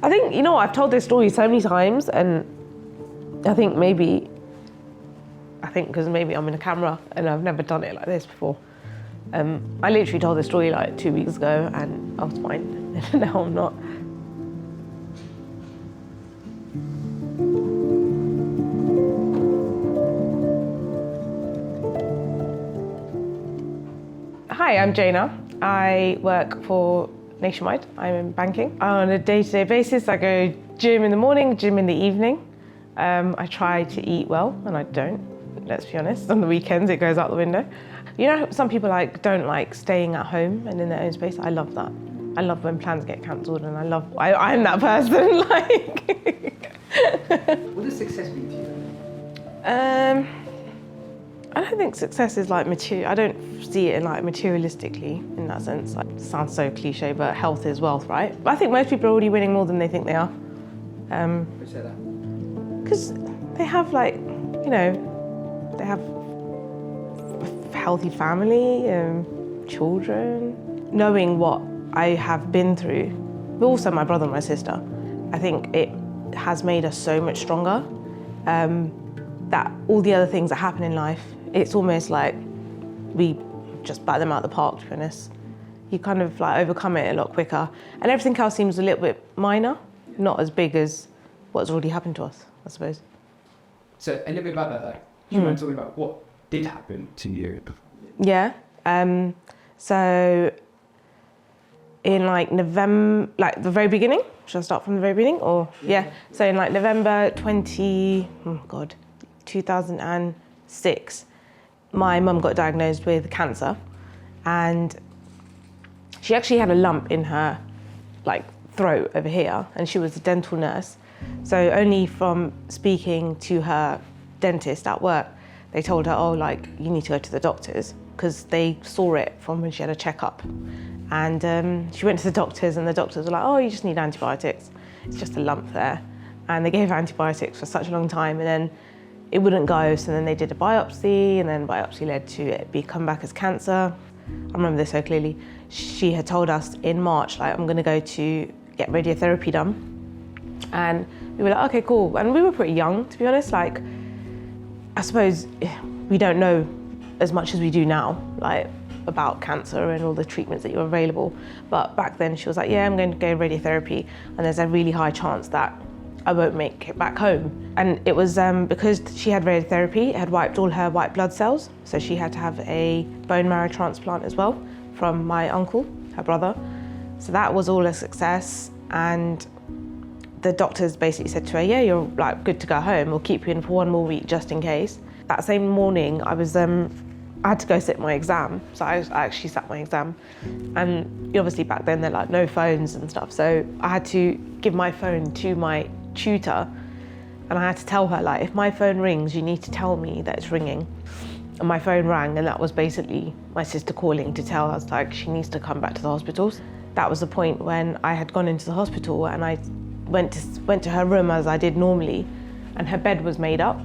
I think, you know what, I've told this story so many times, and I think because maybe I'm in a camera and I've never done it like this before. I literally told this story like 2 weeks ago and I was fine, and now I'm not. Hi, I'm Jayna. I work for Nationwide. I'm in banking. On a day-to-day basis, I go gym in the morning, gym in the evening. I try to eat well, and I don't, let's be honest. On the weekends, it goes out the window. You know, some people don't like staying at home and in their own space. I love that. I love when plans get cancelled, and I'm that person, like. What does success mean to you? I don't think success is like material. I don't see it in like materialistically in that sense. Like, it sounds so cliche, but health is wealth, right? But I think most people are already winning more than they think they are. Why say that? Because they have they have a healthy family, children. Knowing what I have been through, but also my brother and my sister, I think it has made us so much stronger. That all the other things that happen in life, it's almost like we just bat them out of the park, to be honest. You kind of like overcome it a lot quicker. And everything else seems a little bit minor, not as big as what's already happened to us, I suppose. So a little bit about that, like, you mind talking about what did happen to you? Yeah, so in like November, like the very beginning, should I start from the very beginning or? Yeah. So in like November 2006, my mum got diagnosed with cancer, and she actually had a lump in her like throat over here, and she was a dental nurse. So only from speaking to her dentist at work, they told her, oh, like, you need to go to the doctors, because they saw it from when she had a checkup. And she went to the doctors, and the doctors were like, oh, you just need antibiotics. It's just a lump there. And they gave her antibiotics for such a long time, and then it wouldn't go, so then they did a biopsy, and then biopsy led to it come back as cancer. I remember this so clearly. She had told us in March, like, I'm gonna go to get radiotherapy done. And we were like, okay, cool. And we were pretty young, to be honest. Like, I suppose we don't know as much as we do now, like, about cancer and all the treatments that are available. But back then she was like, yeah, I'm going to go radiotherapy, and there's a really high chance that I won't make it back home. And it was because she had radiotherapy, it had wiped all her white blood cells. So she had to have a bone marrow transplant as well from my uncle, her brother. So that was all a success. And the doctors basically said to her, yeah, you're like good to go home. We'll keep you in for 1 more week just in case. That same morning, I had to go sit my exam. So I actually sat my exam. And obviously back then they're like no phones and stuff. So I had to give my phone to my tutor, and I had to tell her, like, if my phone rings, you need to tell me that it's ringing. And my phone rang, and that was basically my sister calling to tell us, like, she needs to come back to the hospital. That was the point when I had gone into the hospital, and I went to her room as I did normally, and her bed was made up.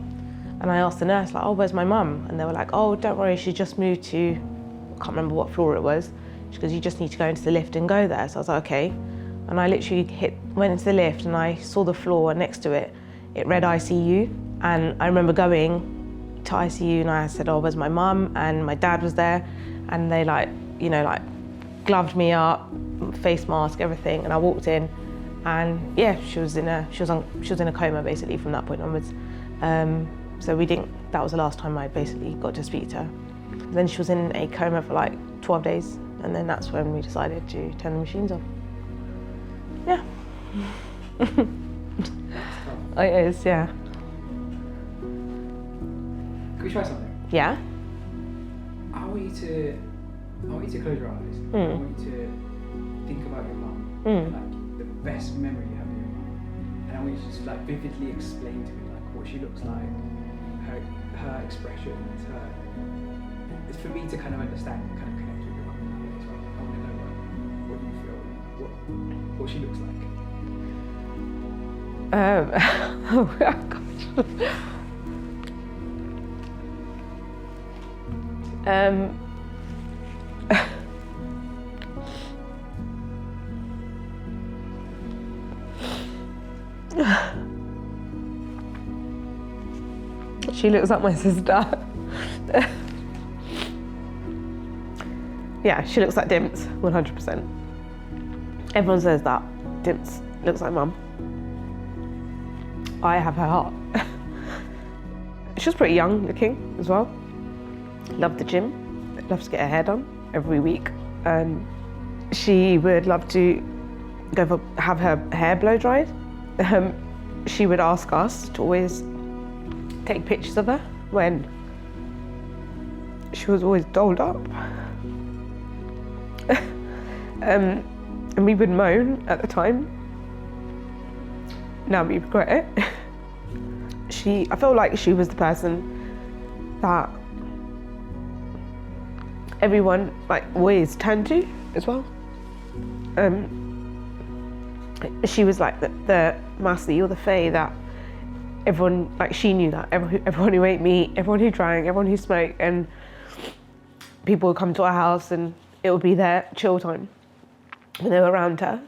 And I asked the nurse, like, oh, where's my mum? And they were like, oh, don't worry, she just moved to, I can't remember what floor it was. She goes, you just need to go into the lift and go there. So I was like, okay. And I literally went into the lift, and I saw the floor next to it. It read ICU. And I remember going to ICU, and I said, oh, where's my mum? And my dad was there. And they gloved me up, face mask, everything. And I walked in, and yeah, she was in a coma basically from that point onwards. So that was the last time I basically got to speak to her. Then she was in a coma for like 12 days, and then that's when we decided to turn the machines off. Yeah. It is, yeah. Can we try something? Yeah? I want you to close your eyes. I want you to think about your mum, like the best memory you have of your mum. And I want you to just like vividly explain to me like what she looks like, her expressions, it's for me to kind of understand and kind of connect with your mum in that way as well. I want to know what you feel, what she looks like. Oh gosh. She looks like my sister. Yeah, she looks like Dimps, 100%. Everyone says that. Dimps looks like mum. I have her heart. She was pretty young looking as well. Loved the gym. Loves to get her hair done every week. She would love to have her hair blow dried. She would ask us to always take pictures of her when she was always dolled up. And we would moan at the time. Now we regret it. I felt like she was the person that everyone always turned to as well. She was like the Massey or the Fae that everyone, she knew that. Everyone who ate meat, everyone who drank, everyone who smoked, and people would come to our house and it would be their chill time when they were around her.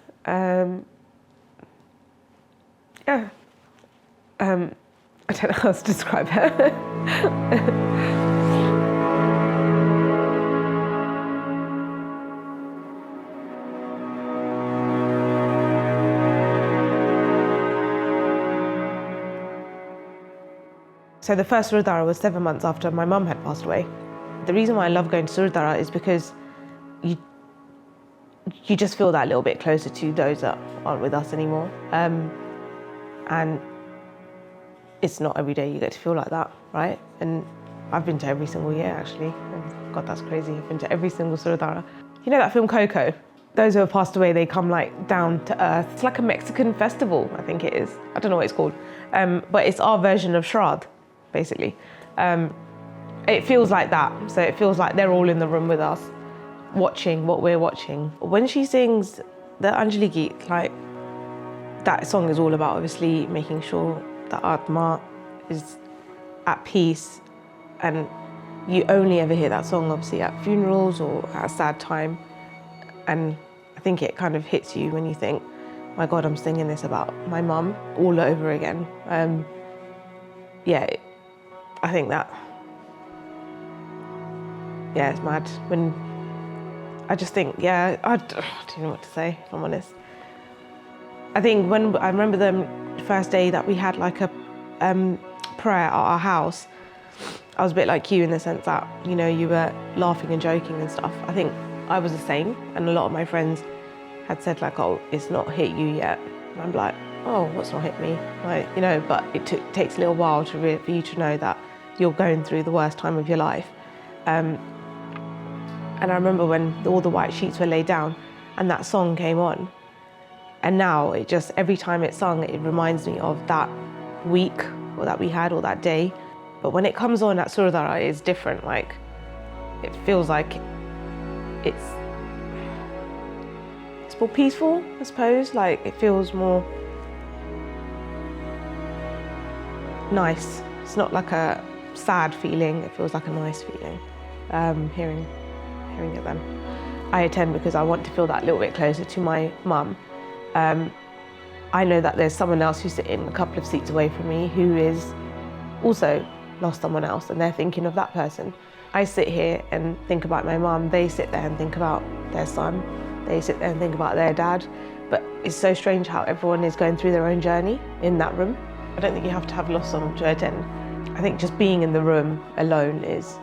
Yeah. I don't know how else to describe her. So the first Sur Dhara was 7 months after my mum had passed away. The reason why I love going to Sur Dhara is because you just feel that little bit closer to those that aren't with us anymore. And it's not every day you get to feel like that, right? And I've been to every single year, actually. God, that's crazy. I've been to every single Sur Dhara. You know that film Coco? Those who have passed away, they come down to earth. It's like a Mexican festival, I think it is. I don't know what it's called. But it's our version of Shraddh, basically. It feels like that. So it feels like they're all in the room with us, watching what we're watching. When she sings the Anjali Geet, that song is all about obviously making sure that Atma is at peace, and you only ever hear that song obviously at funerals or at a sad time, and I think it kind of hits you when you think, my God, I'm singing this about my mum all over again. Yeah, I think that, yeah, it's mad. When I just think, yeah, I don't know what to say, if I'm honest. I think when I remember the first day that we had a prayer at our house, I was a bit like you in the sense that, you were laughing and joking and stuff. I think I was the same, and a lot of my friends had said oh, it's not hit you yet. And I'm like, oh, what's not hit me? But it takes a little while for you to know that you're going through the worst time of your life. And I remember when all the white sheets were laid down and that song came on, and now every time it's sung, it reminds me of that week or that we had or that day. But when it comes on at Sur Dhara, it's different. It feels like it's more peaceful, I suppose. It feels more nice. It's not like a sad feeling. It feels like a nice feeling. Hearing it then. I attend because I want to feel that little bit closer to my mum. I know that there's someone else who's sitting a couple of seats away from me who is also lost someone else, and they're thinking of that person. I sit here and think about my mum. They sit there and think about their son. They sit there and think about their dad. But it's so strange how everyone is going through their own journey in that room. I don't think you have to have lost someone to attend. I think just being in the room alone is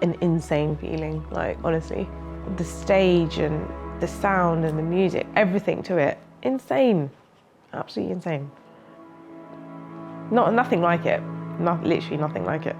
an insane feeling, honestly. The stage and the sound and the music, everything to it, insane, absolutely insane. Nothing like it, literally nothing like it.